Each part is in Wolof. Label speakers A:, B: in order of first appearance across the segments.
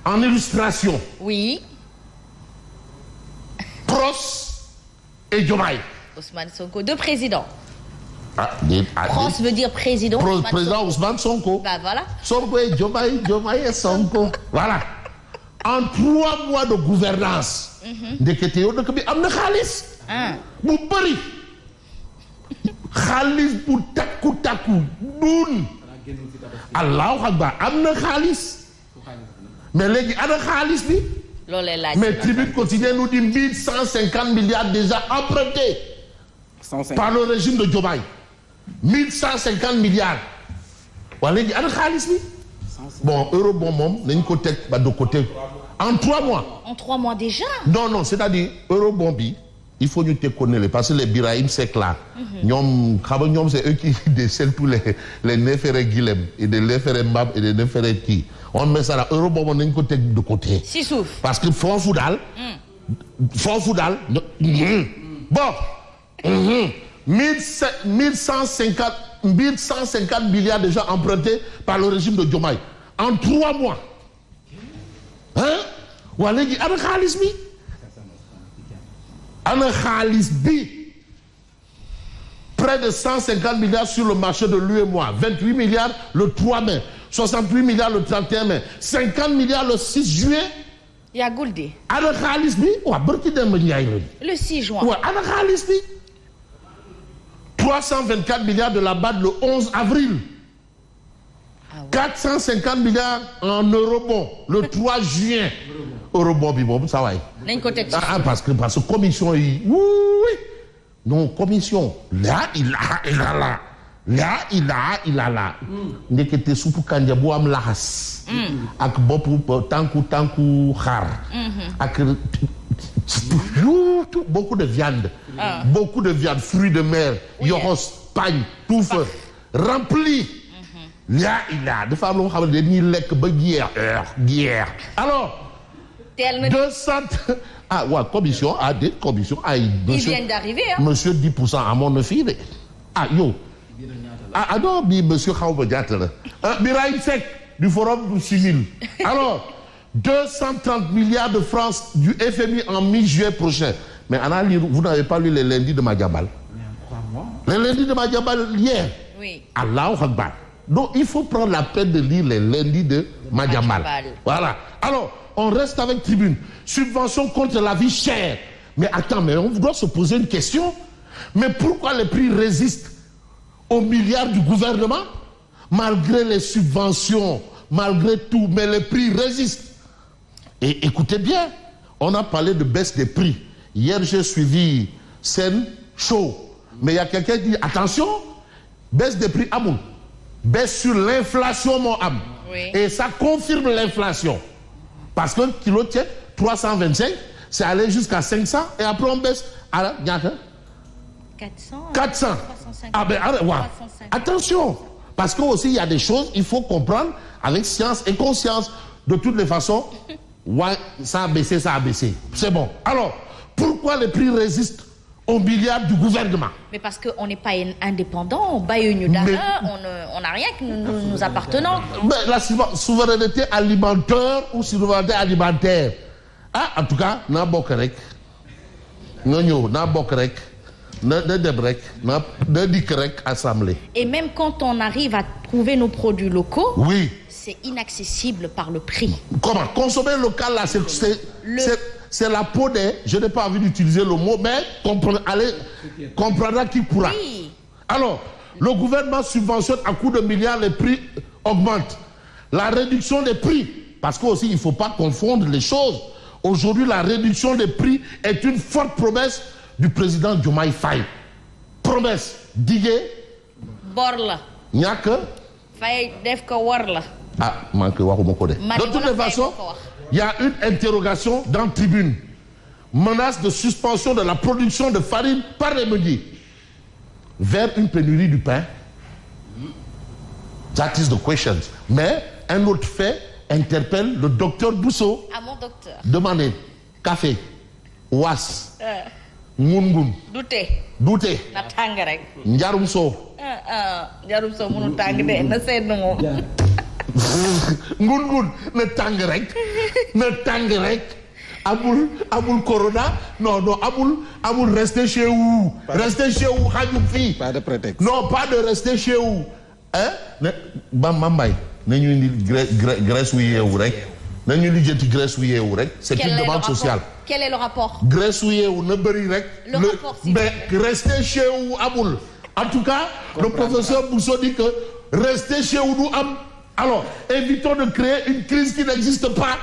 A: en illustration.
B: Oui.
A: Pros et Diomaye.
B: Ousmane Sonko, deux présidents.
A: Pros
B: veut dire président.
A: Président Ousmane Sonko.
B: Bah voilà.
A: Sonko et Diomaye, Diomaye et Sonko. Voilà. En 3 mois de gouvernance. ndekete yow dëkk bi am na xaalis. bu bëri. xaalis bu takku duun. allahu akbar am na xaalis. mais léegi ana xaalis bi.
B: loolee laaj.
A: mais Tribune Quotidienne nous dit 1150 milliards déjà empruntés. par le régime de Diomaye. 1150 milliards. waa léegi ana xaalis bi. bon eurobond moom nañ ko teg ba de côté. en 3 mois.
B: En 3 mois déjà.
A: non c'est-à-dire eurobond bi il faut ñu teg ko ne parce que les Birahim Seck là. ñoom xam nga ñoom c'est eux qui décèlent tous les Néféré Guilhem et des Néféré Mbab et des Néféré kii on met ça là eurobond moom nañ ko teg de côté.
B: si suuf
A: parce que foofu daal. bon. 1150 milliards déjà empruntés par le régime de Diomaye en 3 mois. Hein? waa léegi ana xaalis bi. ana xaalis bi. près de 150 milliards sur le marché de l'UEMOA 28 milliards le 3 mai 68 milliards le 31 mai 50 milliards le 6 juillet.
B: yàggul de.
A: ana xaalis bi waa barki dem Ndiaye la.
B: le 6 juin.
A: waa ana xaalis bi. 324 milliards de la BAD le 11 avril. Ah ouais. 450 milliards en eurobond le 3 juin. eurobond bi boobu saa waay.
B: nañ ko teg
A: parce que commission yi. oui non commission. là il a là. ndekete suppu kanja bu am laxas. ak boppu tànku xaar. ak beaucoup de viande. beaucoup de viande fruits de mer. yoxos pagne tout feu rempli. dafa am lu nga xam ne dañuy lekk ba jeex. alors. 200 commission commission ay.
B: ils viennent d'arriver
A: monsieur 10% amoon na fii de. yow. non bii monsieur xaw ma jaata la. Birahim Seck du forum civil. alors 230 milliards de francs du FMI en mi-juillet prochain. mais Anna, vous n'avez pas lu les lundis de Madiambal? Les lundis de Madiambal hier.
B: Oui.
A: Allahu Akbar. Donc il faut prendre la peine de lire les lundis de Madiambal. Voilà. Alors on reste avec Tribune. Subvention contre la vie chère. Mais attends, mais on doit se poser une question. Mais pourquoi les prix résistent aux milliards du gouvernement? Malgré les subventions, malgré tout, mais les prix résistent. Et écoutez bien, on a parlé de baisse des prix. Hier, j'ai suivi Sen Show. Mais il y a quelqu'un qui dit, attention, baisse des prix amoul. Baisse sur l'inflation, mon âme.
B: Oui.
A: Et ça confirme l'inflation. Parce que kilo tiède, 325, c'est allé jusqu'à 500 et après on baisse à la 400. 350. Attention, parce que aussi il y a des choses, il faut comprendre avec science et conscience. De toutes les façons, ça a baissé. C'est bon. Alors, pourquoi les prix résistent aux milliards du gouvernement? Mais
B: parce qu'on n'est pas indépendant, on n'a rien que nous appartenons.
A: Mais la souveraineté alimentaire ou souveraineté alimentaire. En tout cas, n'a bokk rek. N'a bokk rek. N'a dem rek. N'a dik rek assemblée.
B: Et même quand on arrive à trouver nos produits locaux,
A: oui,
B: c'est inaccessible par le prix.
A: Comment? Consommer local là, c'est la peau des... Je n'ai pas envie d'utiliser le mot, mais comprendra qui pourra.
B: Oui.
A: Alors, le gouvernement subventionne à coups de milliards, les prix augmentent. La réduction des prix, parce qu'aussi, il ne faut pas confondre les choses. Aujourd'hui, la réduction des prix est une forte promesse du président Diomaye Faye. Promesse. Digué.
B: Borla.
A: Ñàkk.
B: Faye def ko war la.
A: De toutes les façons, il y a une interrogation dans Tribune. Menace de suspension de la production de farine par les meuniers. Vers une pénurie du pain. That is the question. Mais un autre fait interpelle le docteur Bousso.
B: À mon docteur.
A: Demandez café, was, ngun. Douté.
B: Na tàng rek.
A: Njarum soow.
B: Njarum soow mënu tàng de na sedd moom.
A: ngun na tàng rek amul corona non amul rester chez vous xajul fii.
C: Pas de prétexte.
A: Non, pas de rester chez vous hein Mambay nañu indi Grèce wu yeewu rek nañu lijjanti Grèce wu yeewu rek. C'est une demande sociale.
B: Quel est le rapport?
A: Grèce wu yeewu na bëri rek.
B: Le rapport,
A: mais rester chez vous amul. En tout cas, le professeur Bousso dit que rester chez vous du am. Alors, évitons de créer une crise qui n'existe pas.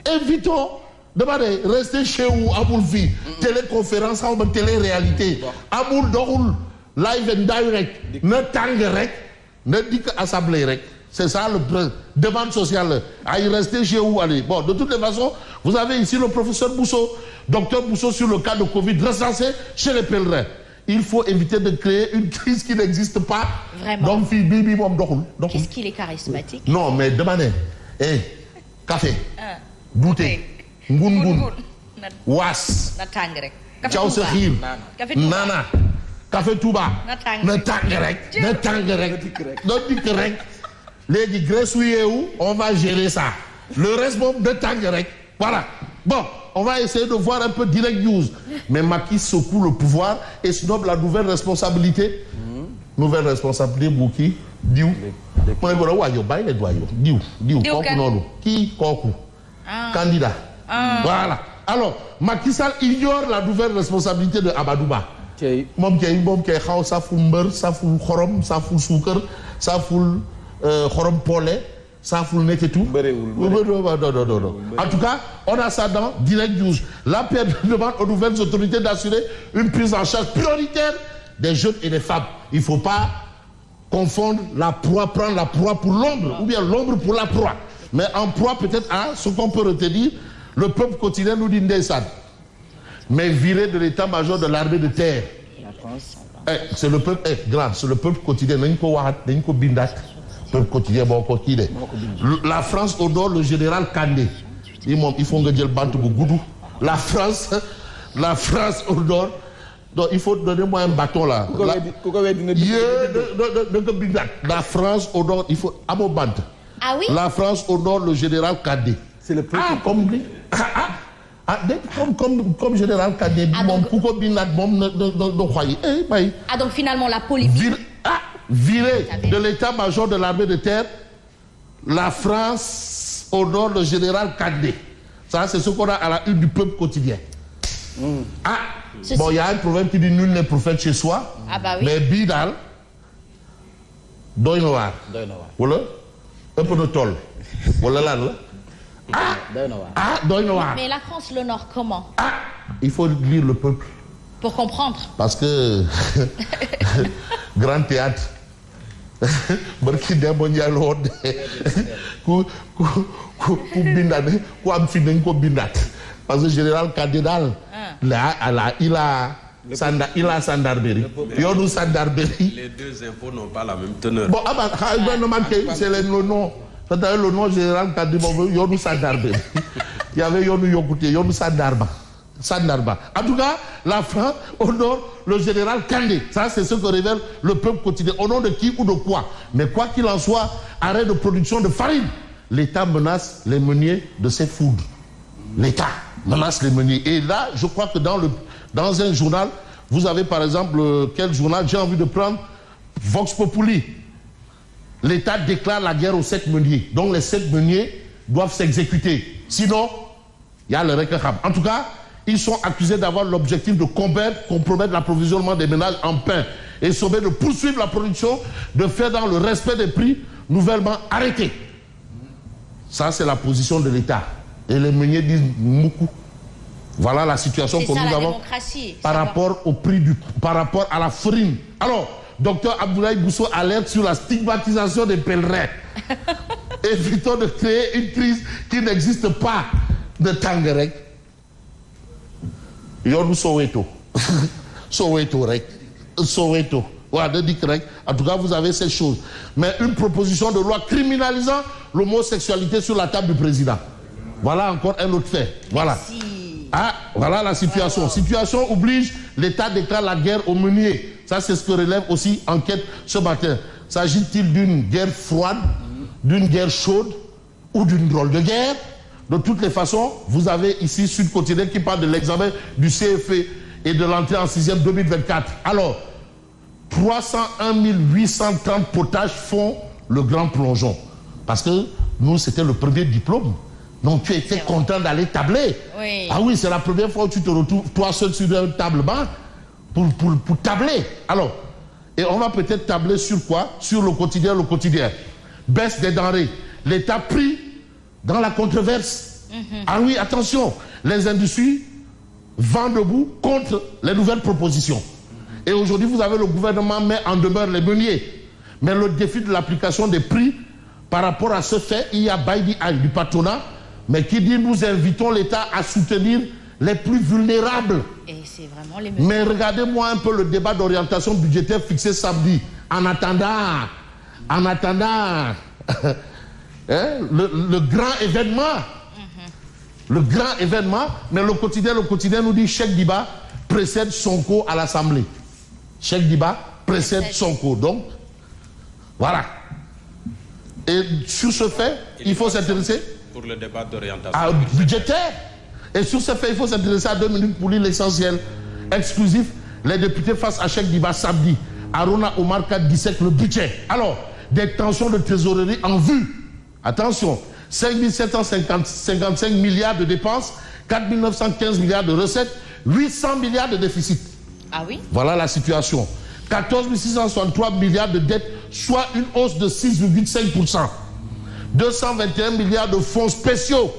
A: Évitons demandez rester chez vous amul fii. Téléconférence xaw ma télé-réalité. amul doxul live and direct. na tàng rek na dikk assemblée rek. C'est ça le demande sociale. Allez, restez chez vous, allez. Bon, de toutes les façons, vous avez ici le professeur Bousso, docteur Bousso sur le cas de Covid recensé chez les pèlerins. Il faut éviter de créer une crise qui n'existe pas.
B: Vraiment.
A: Donc, fille, moom doxul.
B: Qu'est-ce qu'il est charismatique.
A: Non, mais demandez. Café. Douté. Ngun. Was.
B: na tàng rek.
A: Ciao sa xiir. Nana. Café Touba. na tàng rek. na dikk rek. Léegi Grèce wu yeewu on va gérer ça. Le reste moom de tàng rek. Voilà. Bon, on va essayer de voir un peu direct news. Mais Macky secoue le pouvoir et snob la nouvelle responsabilité. Nouvelle responsabilité bu kii diw. mooy borom waa yow bàyyi leen waa yow diw kooku noonu kii kooku. candidat. Voilà. Alors Macky Sall ignore la nouvelle responsabilité de Amadou Ba. moom kay xaw saful mbër saful xorom saful suukar saful xorom poole saful nekketu. Non. En tout cas, on a ça dans Direct News. La paix demande aux nouvelles autorités d'assurer une prise en charge prioritaire des jeunes et des femmes. Il ne faut pas confondre la proie, prendre la proie pour l'ombre ou bien l'ombre pour la proie. Mais en proie peut-être à ce qu'on peut retenir, le peuple quotidien nous dit Ndeysaan. Mais viré de l'état-major de l'armée de terre. C'est le peuple grand, c'est le peuple quotidien. Nañ ko waxat, dañ ko bindaat. Peuple quotidien boo ko kii de. La France au nord, le général Kandé. Il faut nga jël bant bu gudd. La France au nord. Donc il faut donner moi un bâton là. La France au nord, il faut amoo bant.
B: Ah oui?
A: La France au nord, le général Kandé.
C: C'est le peuple.
A: Comme général Kandé moom ku ko bindaat moom na xoy bay.
B: Donc finalement la politique.
A: Viré de l'état-major de l'armée de terre, la France au nord, le général Kandé. Ça, c'est ce qu'on a à la une du peuple quotidien. Bon, il y a un proverbe qui dit nul n'est prophète chez soi.
B: Ah bah oui.
A: Mais bii daal doy na waar. Wala ëpp na tool. Wala lan la. Doy na waar.
B: Mais la France, le Nord, comment?
A: Il faut lire le peuple.
B: Pour comprendre.
A: Parce que grand théâtre. barki Demba Ndiaye la woon ku bindaat ku am fi nañ ko bindaat parce que général Kandé daal il a Sandarberry yoonu Sandarberry.
D: Les deux impôts n'ont pas la même teneur.
A: Bon c'est le nom c'est-à-dire le nom général Kandé moom yoonu Sandarberry il y avait yoonu Yokkute yoonu Sandarba. En tout cas, la France au nord, le général Kandé. Ça, c'est ce que révèle le peuple quotidien. Au nom de qui ou de quoi? Mais quoi qu'il en soit, arrêt de production de farine. L'État menace les meuniers de ces foudres. L'État menace les meuniers. Et là, je crois que dans un journal, vous avez par exemple, quel journal? J'ai envie de prendre Vox Populi. L'État déclare la guerre aux 7 meuniers. Donc les 7 meuniers doivent s'exécuter. Sinon, il y a le Rekaham. En tout cas, ils sont accusés d'avoir l'objectif de compromettre l'approvisionnement des ménages en pain et sommés de poursuivre la production, de faire dans le respect des prix nouvellement arrêtés. Ça, c'est la position de l'État. Et les meuniers disent Moukou. Voilà la situation que nous avons par rapport au prix par rapport à la farine. Alors, docteur Abdoulaye Bousso alerte sur la stigmatisation des pèlerins. Évitons de créer une crise qui n'existe pas de Tangerek. yoonu Soweto Soweto voilà de dikk rek en tout cas vous avez ces choses mais une proposition de loi criminalisant l'homosexualité sur la table du président voilà encore un autre fait voilà. Voilà la situation. Situation oblige l'État déclare la guerre aux meuniers. Ça c'est ce que relève aussi enquête ce matin. S'agit-il d'une guerre froide d'une guerre chaude ou d'une drôle de guerre. De toutes les façons, vous avez ici Sud Quotidien qui parle de l'examen du CFE et de l'entrée en 6e 2024. Alors, 301 830 potages font le grand plongeon. Parce que nous, c'était le premier diplôme. Donc, tu étais content d'aller tabler.
B: Oui.
A: Ah oui, c'est la première fois où tu te retrouves toi seul sur un table-banc pour tabler. Alors, et on va peut-être tabler sur quoi? Sur le quotidien. Baisse des denrées. L'État pris dans la controverse. Ah oui, attention, les industries vent debout contre les nouvelles propositions. Et aujourd'hui, vous avez le gouvernement met en demeure les meuniers. Mais le défi de l'application des prix, par rapport à ce fait, il y a Baïdi Aïe du patronat, mais qui dit nous invitons l'État à soutenir les plus vulnérables.
B: Et c'est vraiment les mesures.
A: Mais regardez-moi un peu le débat d'orientation budgétaire fixé samedi. En attendant, hein, le grand événement. Le grand événement, mais le quotidien nous dit Cheikh Diba précède Sonko à l'Assemblée. Cheikh Diba précède Sonko. Donc, voilà. Et sur ce fait, il faut s'intéresser
D: pour le débat d'orientation
A: budgétaire. Et sur ce fait, il faut s'intéresser à 2 minutes pour lire l'essentiel. Exclusif, les députés face à Cheikh Diba samedi. Aruna Omar Kane dissèque le budget. Alors, des tensions de trésorerie en vue. Attention, 5 755 milliards de dépenses, 4 915 milliards de recettes, 800 milliards de déficit.
B: Ah oui?
A: Voilà la situation. 14 663 milliards de dettes, soit une hausse de 6,5%. 221 milliards de fonds spéciaux.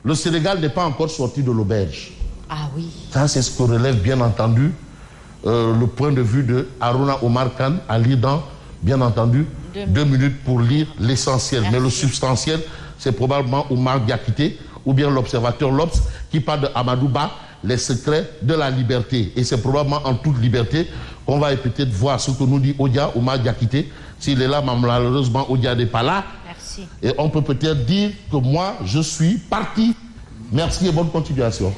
A: Le Sénégal n'est pas encore sorti de l'auberge.
B: Ah oui.
A: Ça, c'est ce que relève bien entendu le point de vue de Aruna Omar Kane à lire dans, bien entendu, 2 minutes pour lire l'essentiel. Mais le substantiel, c'est probablement Oumar Diakité ou bien l'observateur Lobs qui parle de Amadou Ba, les secrets de la liberté. Et c'est probablement en toute liberté qu'on va peut-être voir ce que nous dit Oumar Diakité. S'il est là, malheureusement, Odia n'est pas là.
B: Merci.
A: Et on peut peut-être dire que moi, je suis parti. Merci et bonne continuation.